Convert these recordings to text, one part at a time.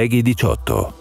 Preghi 18.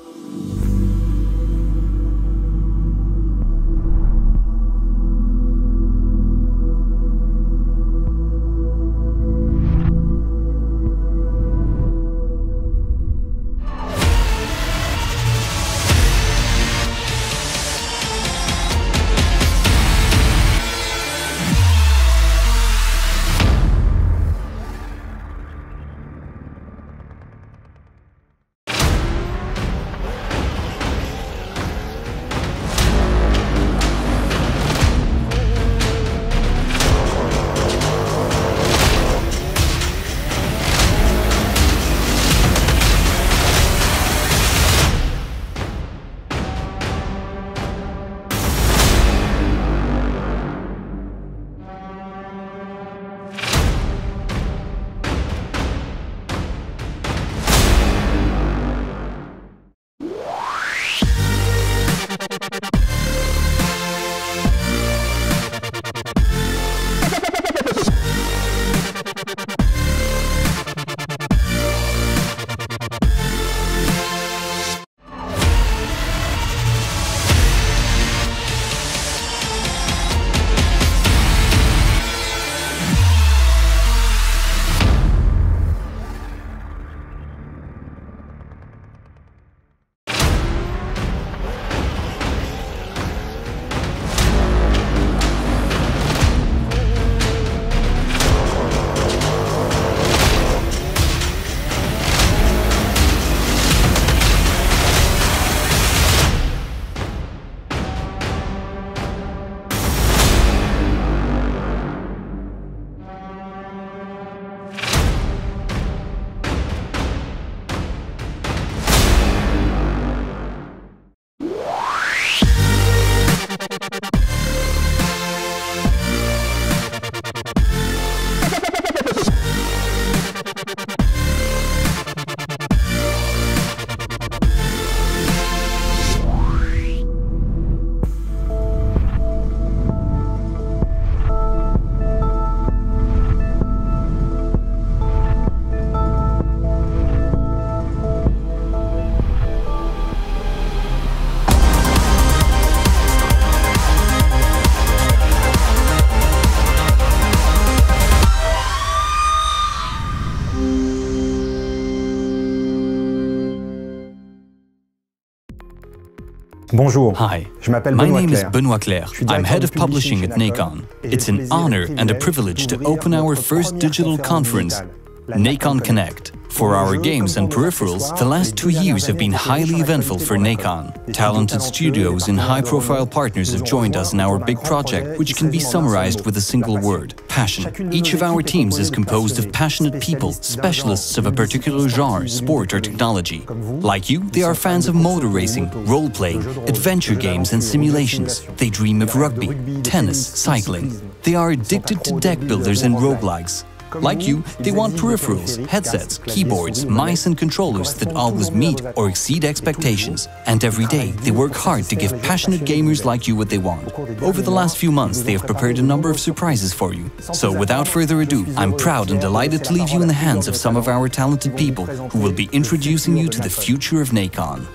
Bonjour. Hi, my name is Benoît Claire. I'm head of publishing at Nacon. It's an honor and a privilege to open our first digital conference, Nacon Connect. For our games and peripherals, the last 2 years have been highly eventful for Nacon. Talented studios and high-profile partners have joined us in our big project, which can be summarized with a single word: passion. Each of our teams is composed of passionate people, specialists of a particular genre, sport or technology. Like you, they are fans of motor racing, role-playing, adventure games and simulations. They dream of rugby, tennis, cycling. They are addicted to deck builders and roguelikes. Like you, they want peripherals, headsets, keyboards, mice and controllers that always meet or exceed expectations. And every day, they work hard to give passionate gamers like you what they want. Over the last few months, they have prepared a number of surprises for you. So without further ado, I'm proud and delighted to leave you in the hands of some of our talented people who will be introducing you to the future of Nacon.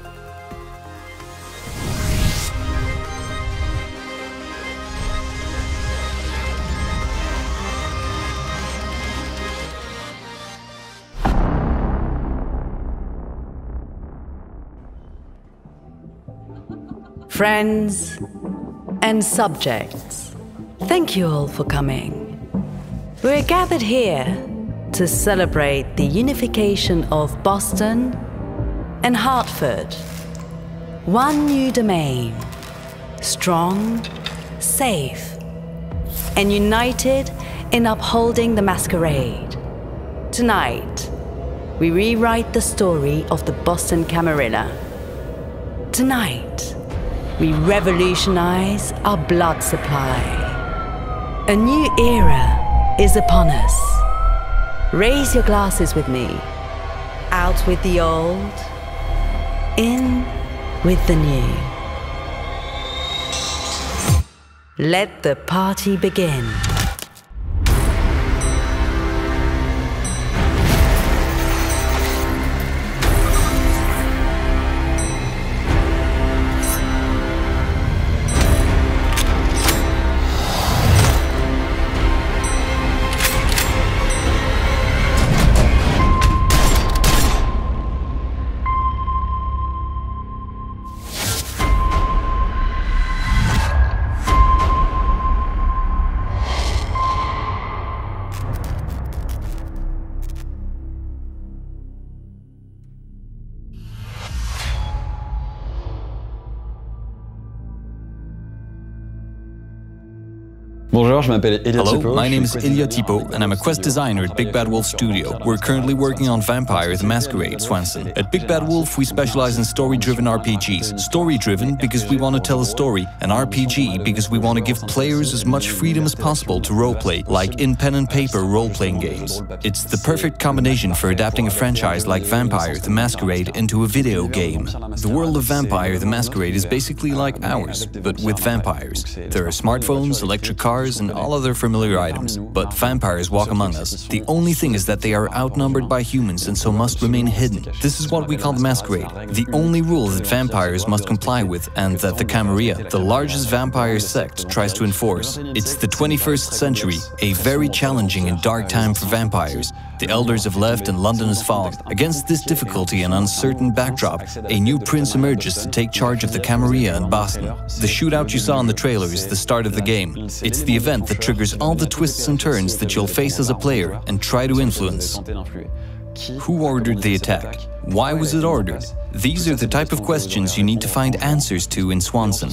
Friends and subjects, thank you all for coming. We're gathered here to celebrate the unification of Boston and Hartford. One new domain, strong, safe, and united in upholding the masquerade. Tonight, we rewrite the story of the Boston Camarilla. Tonight, we revolutionize our blood supply. A new era is upon us. Raise your glasses with me. Out with the old, in with the new. Let the party begin. Hello, my name is Ilya Tipo, and I'm a quest designer at Big Bad Wolf Studio. We're currently working on Vampire the Masquerade, Swanson. At Big Bad Wolf, we specialize in story-driven RPGs. Story-driven because we want to tell a story, and RPG because we want to give players as much freedom as possible to roleplay, like in pen and paper role-playing games. It's the perfect combination for adapting a franchise like Vampire the Masquerade into a video game. The world of Vampire the Masquerade is basically like ours, but with vampires. There are smartphones, electric cars, and all other familiar items, but vampires walk among us. The only thing is that they are outnumbered by humans and so must remain hidden. This is what we call the Masquerade, the only rule that vampires must comply with and that the Camarilla, the largest vampire sect, tries to enforce. It's the 21st century, a very challenging and dark time for vampires. The elders have left and London has fallen. Against this difficulty and uncertain backdrop, a new prince emerges to take charge of the Camarilla in Boston. The shootout you saw in the trailer is the start of the game. It's the event that triggers all the twists and turns that you'll face as a player and try to influence. Who ordered the attack? Why was it ordered? These are the type of questions you need to find answers to in Swanson.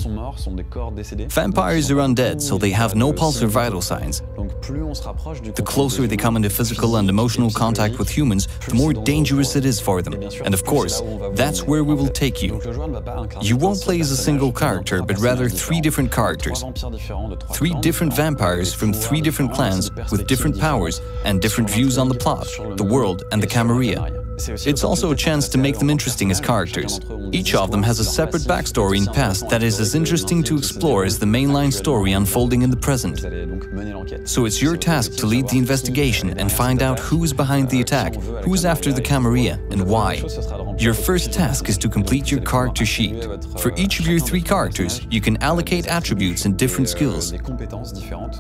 Vampires are undead, so they have no pulse or vital signs. The closer they come into physical and emotional contact with humans, the more dangerous it is for them. And of course, that's where we will take you. You won't play as a single character, but rather 3 different characters. 3 different vampires from 3 different clans with different powers and different views on the plot, the world, and the Camarilla. It's also a chance to make them interesting as characters. Each of them has a separate backstory and past that is as interesting to explore as the mainline story unfolding in the present. So it's your task to lead the investigation and find out who is behind the attack, who is after the Camarilla, and why. Your first task is to complete your character sheet. For each of your 3 characters, you can allocate attributes and different skills.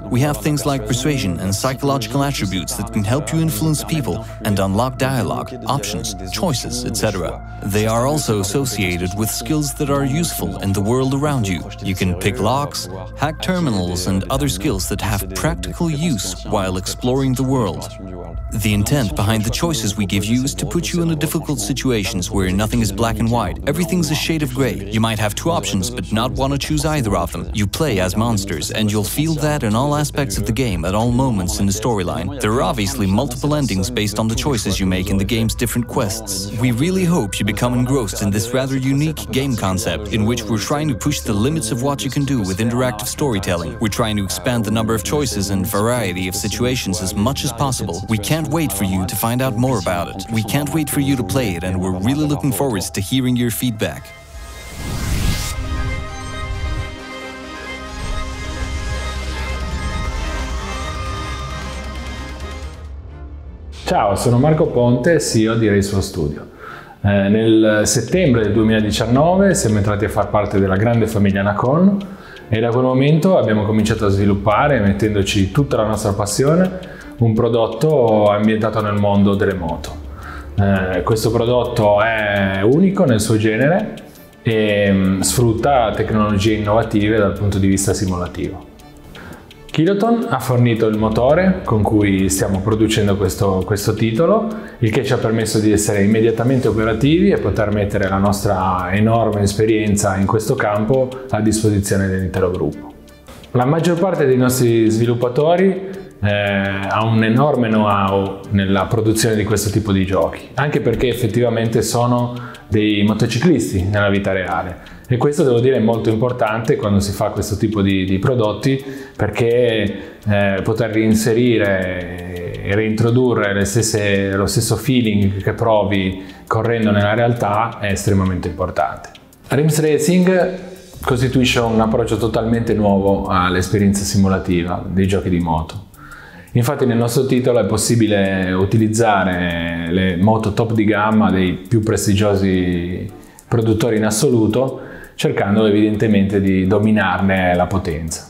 We have things like persuasion and psychological attributes that can help you influence people and unlock dialogue, options, choices, etc. They are also associated with skills that are useful in the world around you. You can pick locks, hack terminals, and other skills that have practical use while exploring the world. The intent behind the choices we give you is to put you in difficult situations where nothing is black and white. Everything's a shade of grey. You might have 2 options but not want to choose either of them. You play as monsters and you'll feel that in all aspects of the game at all moments in the storyline. There are obviously multiple endings based on the choices you make in the game's different quests. We really hope you become engrossed in this rather unique game concept in which we're trying to push the limits of what you can do with interactive storytelling. We're trying to expand the number of choices and variety of situations as much as possible. We can't wait for you to find out more about it. We can't wait for you to play it, and we're really looking forward to hearing your feedback. Ciao, sono Marco Ponte, CEO di Raceway Studio. Nel settembre del 2019 siamo entrati a far parte della grande famiglia Nacon e da quel momento abbiamo cominciato a sviluppare, mettendoci tutta la nostra passione, un prodotto ambientato nel mondo delle moto. Questo prodotto è unico nel suo genere e sfrutta tecnologie innovative dal punto di vista simulativo. Kiloton ha fornito il motore con cui stiamo producendo questo titolo, il che ci ha permesso di essere immediatamente operativi e poter mettere la nostra enorme esperienza in questo campo a disposizione dell'intero gruppo. La maggior parte dei nostri sviluppatori ha un enorme know-how nella produzione di questo tipo di giochi, anche perché effettivamente sono dei motociclisti nella vita reale. E questo, devo dire, è molto importante quando si fa questo tipo di prodotti, perché poter reinserire e reintrodurre lo stesso feeling che provi correndo nella realtà è estremamente importante. Rims Racing costituisce un approccio totalmente nuovo all'esperienza simulativa dei giochi di moto. Infatti nel nostro titolo è possibile utilizzare le moto top di gamma dei più prestigiosi produttori in assoluto, cercando evidentemente di dominarne la potenza.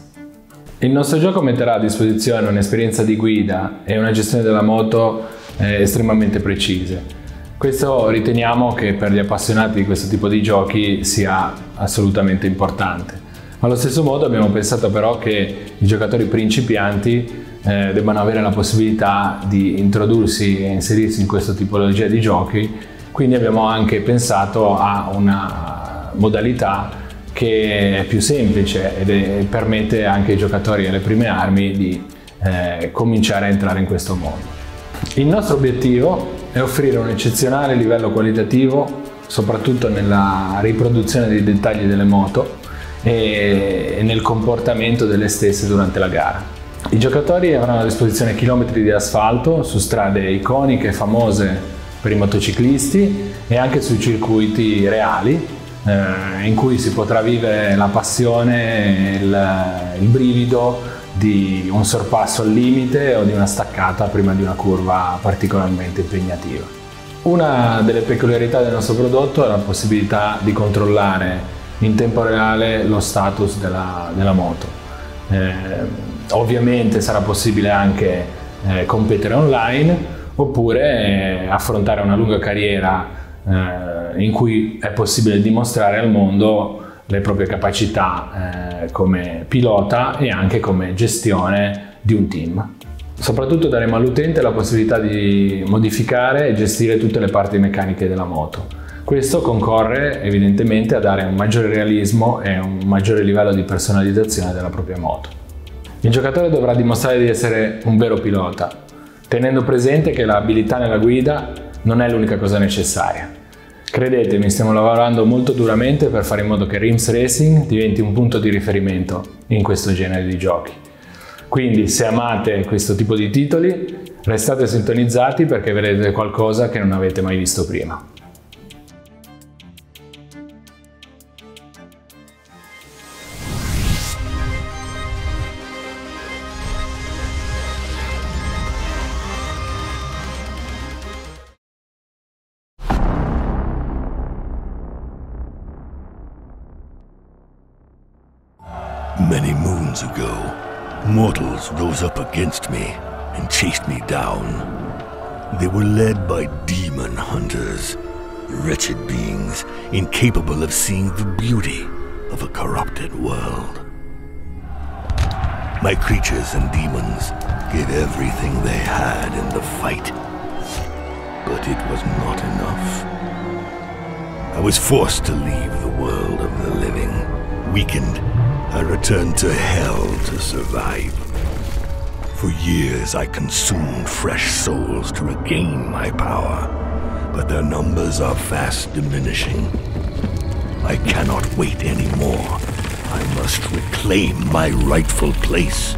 Il nostro gioco metterà a disposizione un'esperienza di guida e una gestione della moto estremamente precise. Questo riteniamo che per gli appassionati di questo tipo di giochi sia assolutamente importante. Allo stesso modo abbiamo pensato però che i giocatori principianti debbano avere la possibilità di introdursi e inserirsi in questa tipologia di giochi, quindi abbiamo anche pensato a una modalità che è più semplice e permette anche ai giocatori alle prime armi di cominciare a entrare in questo mondo. Il nostro obiettivo è offrire un eccezionale livello qualitativo, soprattutto nella riproduzione dei dettagli delle moto e nel comportamento delle stesse durante la gara. I giocatori avranno a disposizione chilometri di asfalto su strade iconiche e famose per i motociclisti e anche sui circuiti reali, in cui si potrà vivere la passione e il brivido di un sorpasso al limite o di una staccata prima di una curva particolarmente impegnativa. Una delle peculiarità del nostro prodotto è la possibilità di controllare in tempo reale lo status della moto. Ovviamente sarà possibile anche competere online oppure affrontare una lunga carriera in cui è possibile dimostrare al mondo le proprie capacità come pilota e anche come gestione di un team. Soprattutto daremo all'utente la possibilità di modificare e gestire tutte le parti meccaniche della moto. Questo concorre evidentemente a dare un maggiore realismo e un maggiore livello di personalizzazione della propria moto. Il giocatore dovrà dimostrare di essere un vero pilota, tenendo presente che l'abilità nella guida non è l'unica cosa necessaria. Credetemi, stiamo lavorando molto duramente per fare in modo che Rims Racing diventi un punto di riferimento in questo genere di giochi. Quindi, se amate questo tipo di titoli, restate sintonizzati perché vedrete qualcosa che non avete mai visto prima. Many moons ago, mortals rose up against me and chased me down. They were led by demon hunters, wretched beings incapable of seeing the beauty of a corrupted world. My creatures and demons gave everything they had in the fight, but it was not enough. I was forced to leave the world of the living. Weakened, I returned to hell to survive. For years I consumed fresh souls to regain my power, but their numbers are fast diminishing. I cannot wait anymore. I must reclaim my rightful place.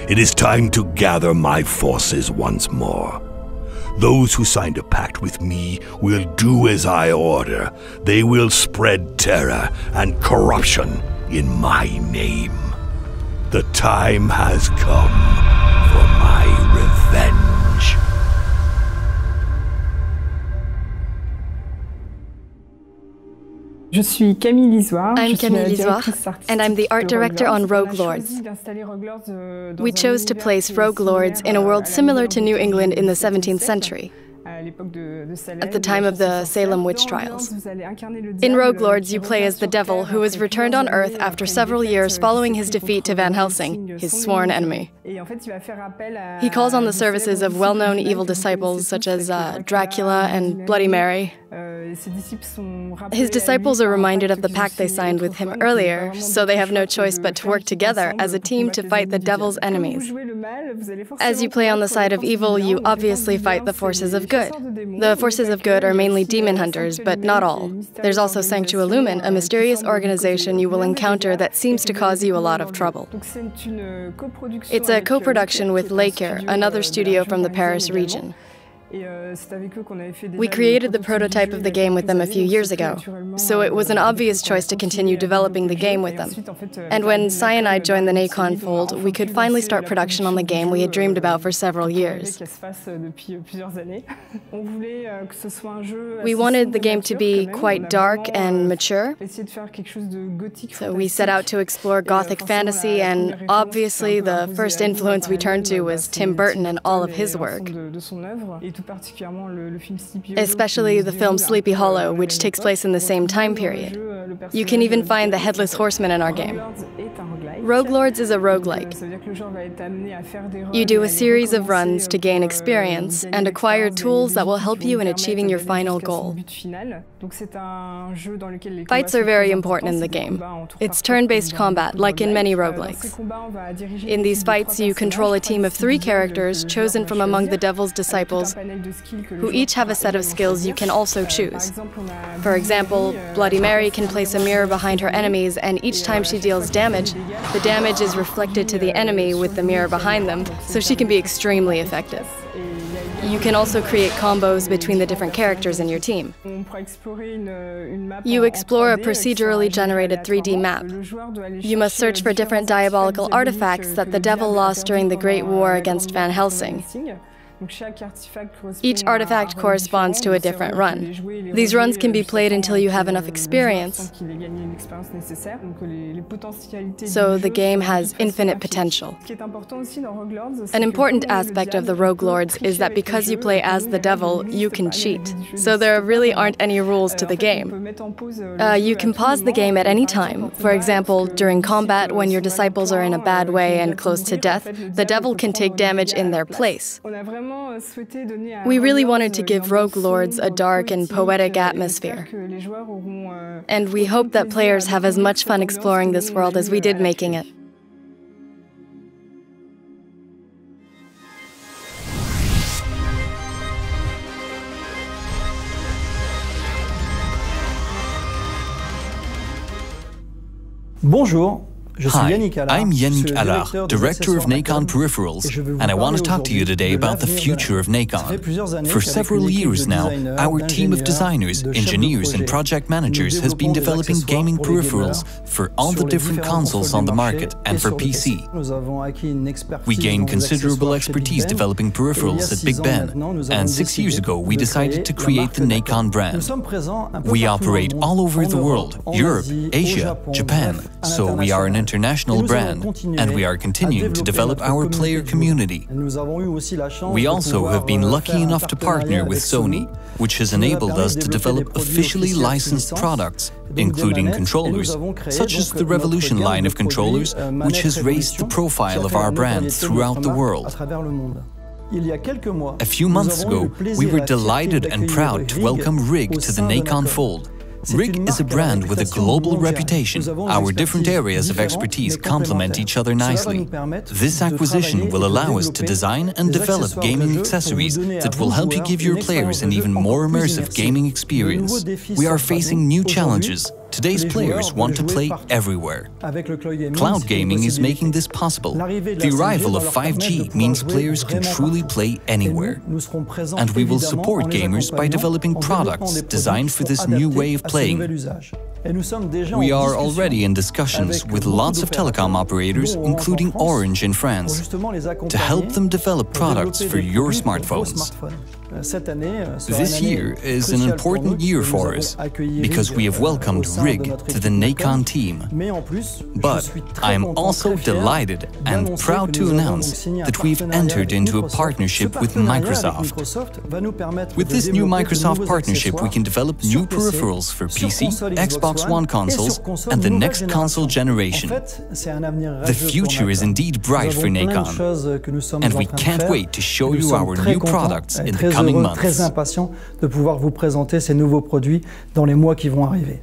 It is time to gather my forces once more. Those who signed a pact with me will do as I order. They will spread terror and corruption in my name. The time has come for my revenge. Je suis Camille Lisoire. I'm Camille Lisoire, and I'm the art director on Rogue Lords. We chose to place Rogue Lords in a world similar to New England in the 17th century, at the time of the Salem witch trials. In Rogue Lords, you play as the devil who was returned on Earth after several years following his defeat to Van Helsing, his sworn enemy. He calls on the services of well-known evil disciples such as Dracula and Bloody Mary. His disciples are reminded of the pact they signed with him earlier, so they have no choice but to work together as a team to fight the devil's enemies. As you play on the side of evil, you obviously fight the forces of good. The forces of good are mainly demon hunters, but not all. There's also Sanctualumen, a mysterious organization you will encounter that seems to cause you a lot of trouble. It's a co-production with Luglio, another studio from the Paris region. We created the prototype of the game with them a few years ago, so it was an obvious choice to continue developing the game with them. And when Cyanide joined the Nacon fold, we could finally start production on the game we had dreamed about for several years. We wanted the game to be quite dark and mature, so we set out to explore gothic fantasy, and obviously the first influence we turned to was Tim Burton and all of his work. Especially the film Sleepy Hollow, which takes place in the same time period. You can even find the Headless Horseman in our game. Rogue Lords is a roguelike. You do a series of runs to gain experience and acquire tools that will help you in achieving your final goal. Fights are very important in the game. It's turn-based combat, like in many roguelikes. In these fights, you control a team of 3 characters chosen from among the Devil's disciples, who each have a set of skills you can also choose. For example, Bloody Mary can place a mirror behind her enemies, and each time she deals damage, the damage is reflected to the enemy with the mirror behind them, so she can be extremely effective. You can also create combos between the different characters in your team. You explore a procedurally generated 3D map. You must search for different diabolical artifacts that the devil lost during the Great War against Van Helsing. Each artifact corresponds to a different run. These runs can be played until you have enough experience, so the game has infinite potential. An important aspect of the Rogue Lords is that because you play as the devil, you can cheat. So there really aren't any rules to the game. You can pause the game at any time. For example, during combat, when your disciples are in a bad way and close to death, the devil can take damage in their place. We really wanted to give Rogue Lords a dark and poetic atmosphere. And we hope that players have as much fun exploring this world as we did making it. Bonjour. Hi, I'm Yannick Allard, Director of Nacon Peripherals, and I want to talk to you today about the future of Nacon. For several years now, our team of designers, engineers and project managers has been developing gaming peripherals for all the different consoles on the market and for PC. We gained considerable expertise developing peripherals at Big Ben, and 6 years ago we decided to create the Nacon brand. We operate all over the world, Europe, Asia, Japan, so we are an international brand, and we are continuing to develop our player community. We also have been lucky enough to partner with Sony, which has enabled us to develop officially licensed products, including controllers, such as the Revolution line of controllers, which has raised the profile of our brand throughout the world. A few months ago, we were delighted and proud to welcome RIG to the Nacon fold. RIG is a brand with a global reputation. Our different areas of expertise complement each other nicely. This acquisition will allow us to design and develop gaming accessories that will help you give your players an even more immersive gaming experience. We are facing new challenges. Today's players want to play everywhere. Cloud gaming is making this possible. The arrival of 5G means players can truly play anywhere. And we will support gamers by developing products designed for this new way of playing. We are already in discussions with lots of telecom operators, including Orange in France, to help them develop products for your smartphones. This year is an important year for us, because we have welcomed RIG to the Nacon team. But I am also delighted and proud to announce that we've entered into a partnership with Microsoft. With this new Microsoft partnership, we can develop new peripherals for PC, Xbox One consoles, and the next console generation. The future is indeed bright for Nacon, and we can't wait to show you our new products in the coming months. Très impatient de pouvoir vous présenter ces nouveaux produits dans les mois qui vont arriver.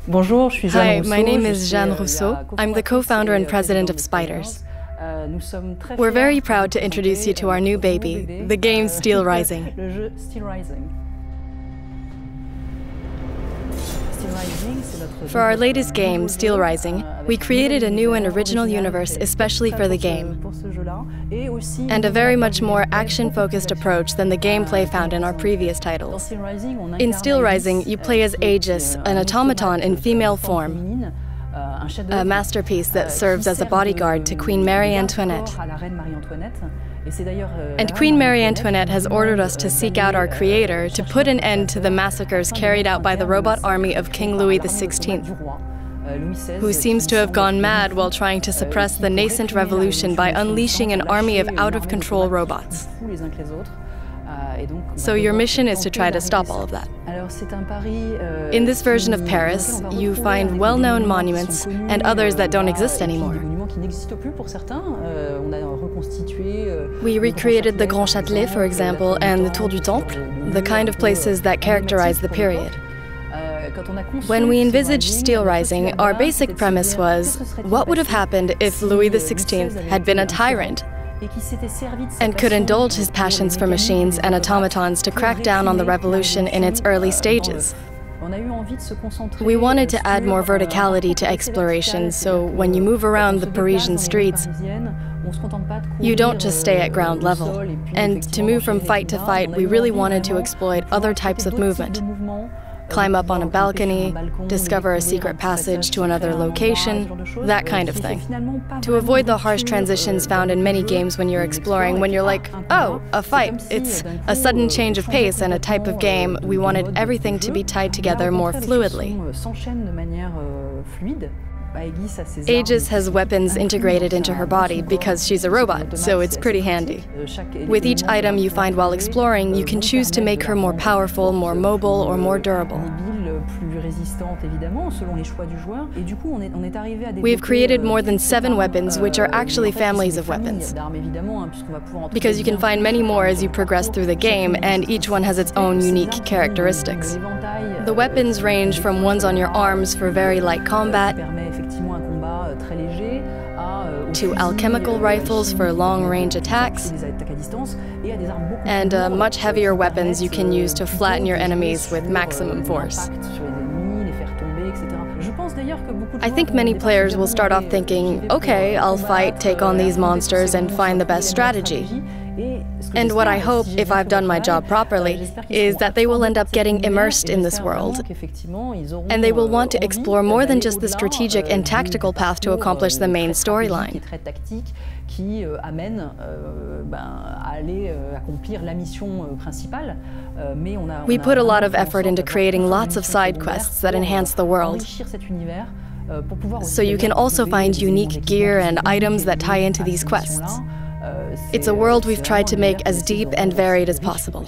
Hi, my name is Jeanne Rousseau. I'm the co-founder and president of Spiders. We're very proud to introduce you to our new baby, the game Steel Rising. For our latest game, Steel Rising, we created a new and original universe especially for the game, and a very much more action-focused approach than the gameplay found in our previous titles. In Steel Rising, you play as Aegis, an automaton in female form, a masterpiece that serves as a bodyguard to Queen Marie Antoinette. And Queen Marie Antoinette has ordered us to seek out our creator to put an end to the massacres carried out by the robot army of King Louis XVI, who seems to have gone mad while trying to suppress the nascent revolution by unleashing an army of out-of-control robots. So your mission is to try to stop all of that. In this version of Paris, you find well-known monuments and others that don't exist anymore. We recreated the Grand Châtelet, for example, and the Tour du Temple, the kind of places that characterize the period. When we envisaged Steel Rising, our basic premise was, what would have happened if Louis XVI had been a tyrant and could indulge his passions for machines and automatons to crack down on the revolution in its early stages? We wanted to add more verticality to exploration, so when you move around the Parisian streets, you don't just stay at ground level. And to move from fight to fight, we really wanted to exploit other types of movement. Climb up on a balcony, discover a secret passage to another location, that kind of thing. To avoid the harsh transitions found in many games when you're exploring, when you're like, oh, a fight, it's a sudden change of pace and a type of game, we wanted everything to be tied together more fluidly. Aegis has weapons integrated into her body because she's a robot, so it's pretty handy. With each item you find while exploring, you can choose to make her more powerful, more mobile, or more durable. We've created more than 7 weapons, which are actually families of weapons, because you can find many more as you progress through the game, and each one has its own unique characteristics. The weapons range from ones on your arms for very light combat, to alchemical rifles for long-range attacks, and much heavier weapons you can use to flatten your enemies with maximum force. I think many players will start off thinking, okay, I'll fight, take on these monsters, and find the best strategy. And what I hope, if I've done my job properly, is that they will end up getting immersed in this world. And they will want to explore more than just the strategic and tactical path to accomplish the main storyline. We put a lot of effort into creating lots of side quests that enhance the world. So you can also find unique gear and items that tie into these quests. It's a world we've tried to make as deep and varied as possible.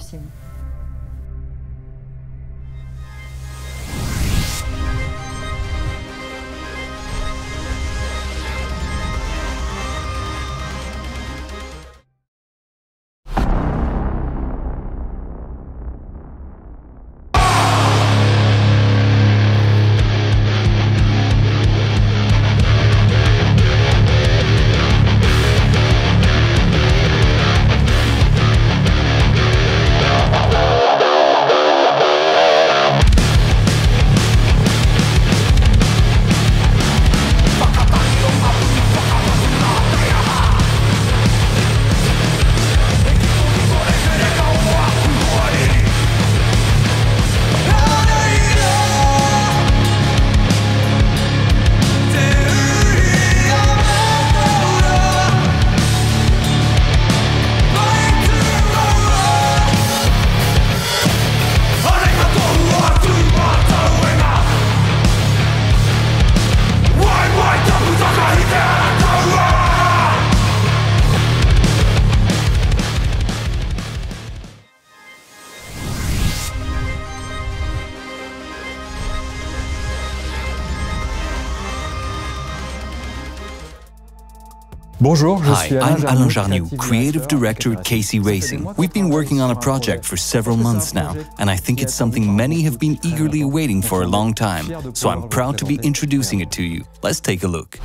Hi, I'm Alain Jarniou, creative director at KC Racing. We've been working on a project for several months now, and I think it's something many have been eagerly awaiting for a long time, so I'm proud to be introducing it to you. Let's take a look.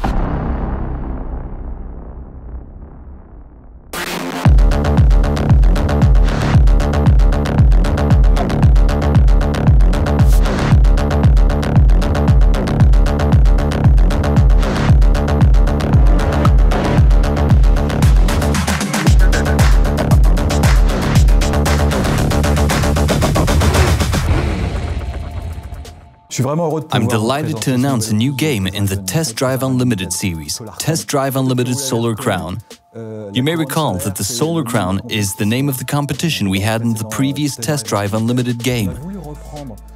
I'm delighted to announce a new game in the Test Drive Unlimited series, Test Drive Unlimited Solar Crown. You may recall that the Solar Crown is the name of the competition we had in the previous Test Drive Unlimited game.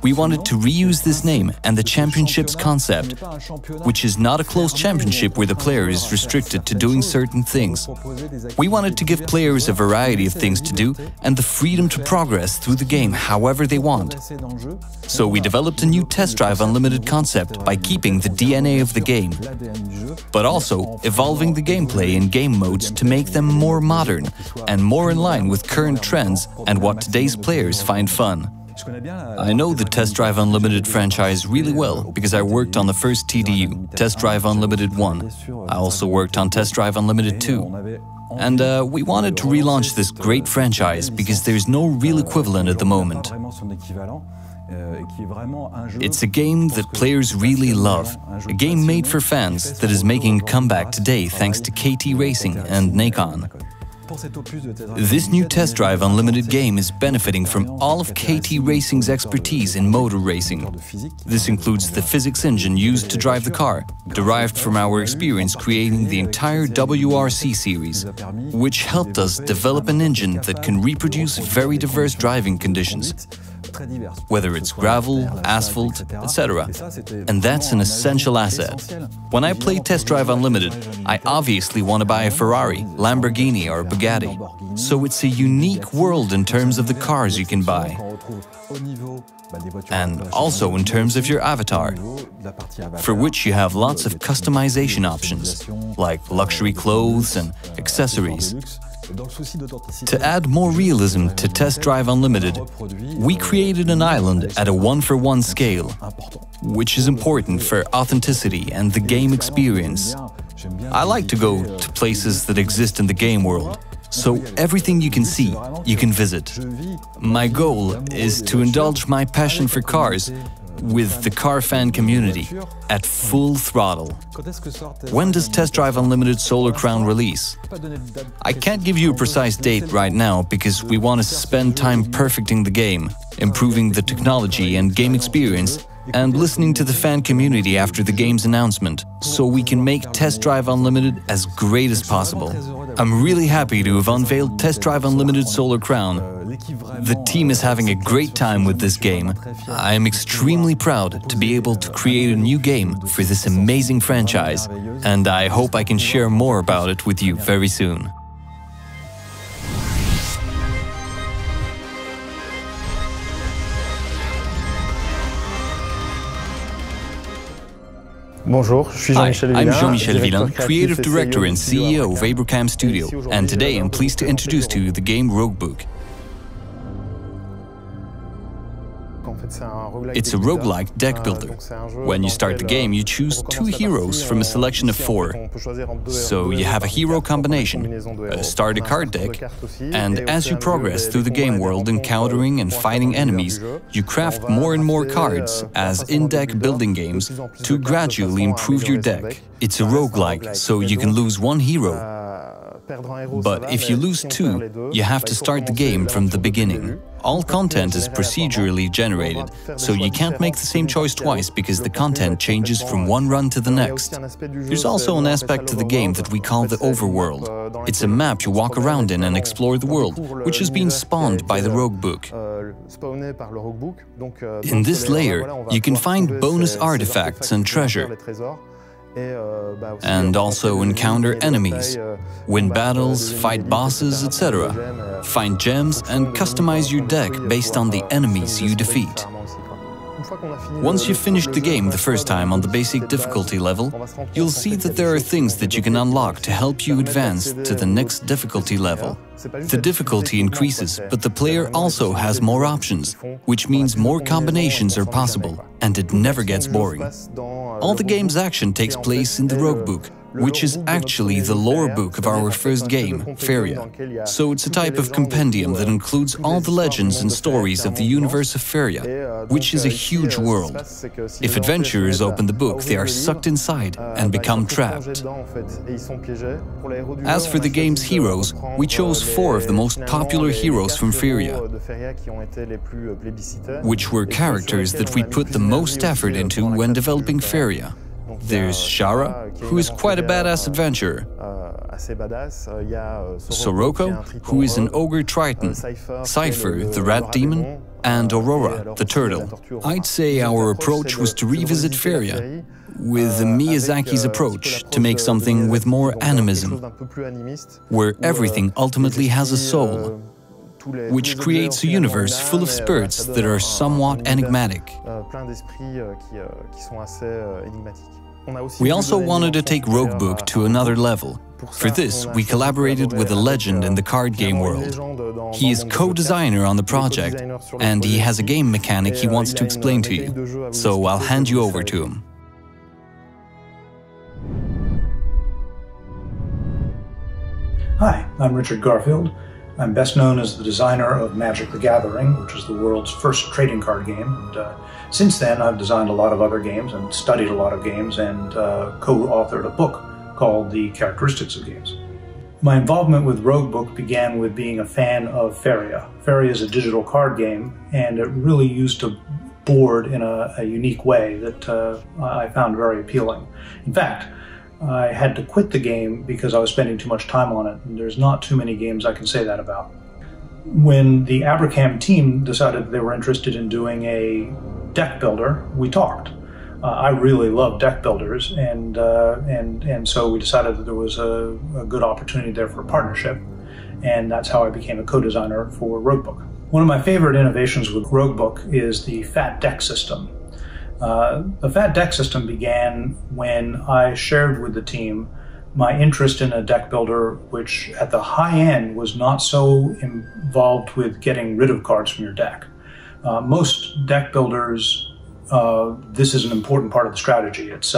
We wanted to reuse this name and the championship's concept, which is not a closed championship where the player is restricted to doing certain things. We wanted to give players a variety of things to do and the freedom to progress through the game however they want. So we developed a new Test Drive Unlimited concept by keeping the DNA of the game, but also evolving the gameplay and game modes to make them more modern and more in line with current trends and what today's players find fun. I know the Test Drive Unlimited franchise really well because I worked on the first TDU, Test Drive Unlimited 1. I also worked on Test Drive Unlimited 2. And we wanted to relaunch this great franchise because there's no real equivalent at the moment. It's a game that players really love, a game made for fans that is making a comeback today thanks to KT Racing and Nacon. This new Test Drive Unlimited game is benefiting from all of KT Racing's expertise in motor racing. This includes the physics engine used to drive the car, derived from our experience creating the entire WRC series, which helped us develop an engine that can reproduce very diverse driving conditions, whether it's gravel, asphalt, etc. And that's an essential asset. When I play Test Drive Unlimited, I obviously want to buy a Ferrari, Lamborghini or Bugatti. So it's a unique world in terms of the cars you can buy. And also in terms of your avatar, for which you have lots of customization options, like luxury clothes and accessories. To add more realism to Test Drive Unlimited, we created an island at a 1-for-1 scale, which is important for authenticity and the game experience. I like to go to places that exist in the game world, so everything you can see, you can visit. My goal is to indulge my passion for cars with the car fan community at full throttle. When does Test Drive Unlimited Solar Crown release? I can't give you a precise date right now because we want to spend time perfecting the game, improving the technology and game experience, and listening to the fan community after the game's announcement, so we can make Test Drive Unlimited as great as possible. I'm really happy to have unveiled Test Drive Unlimited Solar Crown. The team is having a great time with this game. I am extremely proud to be able to create a new game for this amazing franchise, and I hope I can share more about it with you very soon. Hi, I'm Jean-Michel Villain, Creative Director and CEO of Abracam Studio, and today I'm pleased to introduce to you the game Roguebook. It's a roguelike deck builder. When you start the game, you choose 2 heroes from a selection of 4. So you have a hero combination, a starter card deck, and as you progress through the game world encountering and fighting enemies, you craft more and more cards as in-deck building games to gradually improve your deck. It's a roguelike, so you can lose 1 hero. But if you lose 2, you have to start the game from the beginning. All content is procedurally generated, so you can't make the same choice twice because the content changes from one run to the next. There's also an aspect to the game that we call the overworld. It's a map you walk around in and explore the world, which has been spawned by the Roguebook. In this layer, you can find bonus artifacts and treasure, and also encounter enemies, win battles, fight bosses, etc. Find gems and customize your deck based on the enemies you defeat. Once you've finished the game the first time on the basic difficulty level, you'll see that there are things that you can unlock to help you advance to the next difficulty level. The difficulty increases, but the player also has more options, which means more combinations are possible, and it never gets boring. All the game's action takes place in the Rogue Book, which is actually the lore book of our first game, Feria. So it's a type of compendium that includes all the legends and stories of the universe of Feria, which is a huge world. If adventurers open the book, they are sucked inside and become trapped. As for the game's heroes, we chose 4 of the most popular heroes from Feria, which were characters that we put the most effort into when developing Feria. There's Shara, who is quite a badass adventurer, Soroko, who is an ogre triton, Cypher, the rat demon, and Aurora, the turtle. I'd say our approach was to revisit Feria with Miyazaki's approach to make something with more animism, where everything ultimately has a soul, which creates a universe full of spirits that are somewhat enigmatic. We also wanted to take Rogue Book to another level. For this, we collaborated with a legend in the card game world. He is co-designer on the project, and he has a game mechanic he wants to explain to you. So I'll hand you over to him. Hi, I'm Richard Garfield. I'm best known as the designer of Magic the Gathering, which is the world's first trading card game. And since then, I've designed a lot of other games and studied a lot of games and co-authored a book called The Characteristics of Games. My involvement with Rogue Book began with being a fan of Feria. Feria is a digital card game, and it really used to board in a unique way that I found very appealing. In fact, I had to quit the game because I was spending too much time on it, and there's not too many games I can say that about. When the Abraham team decided they were interested in doing a deck builder, we talked. I really love deck builders, and so we decided that there was a good opportunity there for a partnership, and that's how I became a co-designer for Rogue Book. One of my favorite innovations with Rogue Book is the fat deck system. The fat deck system began when I shared with the team my interest in a deck builder which at the high end was not so involved with getting rid of cards from your deck. Most deck builders, this is an important part of the strategy. It's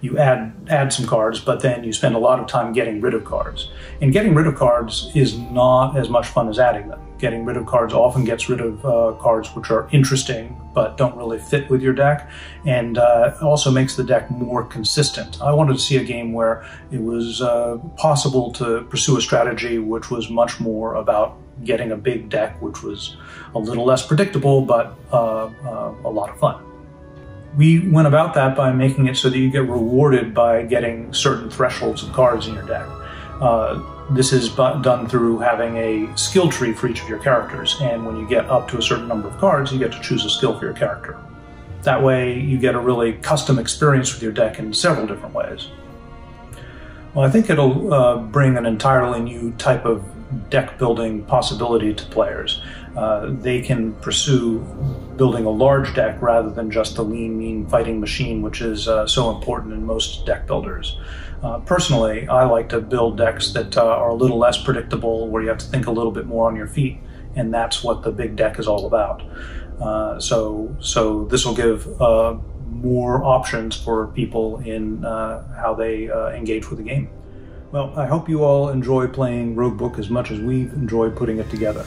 you add some cards, but then you spend a lot of time getting rid of cards. And getting rid of cards is not as much fun as adding them. Getting rid of cards often gets rid of cards which are interesting but don't really fit with your deck, and also makes the deck more consistent. I wanted to see a game where it was possible to pursue a strategy which was much more about getting a big deck, which was a little less predictable but a lot of fun. We went about that by making it so that you get rewarded by getting certain thresholds of cards in your deck. This is done through having a skill tree for each of your characters, and when you get up to a certain number of cards, you get to choose a skill for your character. That way, you get a really custom experience with your deck in several different ways. Well, I think it'll bring an entirely new type of deck building possibility to players. They can pursue building a large deck rather than just the lean, mean fighting machine, which is so important in most deck builders. Personally, I like to build decks that are a little less predictable, where you have to think a little bit more on your feet, and that's what the big deck is all about. So this will give more options for people in how they engage with the game. Well, I hope you all enjoy playing Rogue Book as much as we've enjoyed putting it together.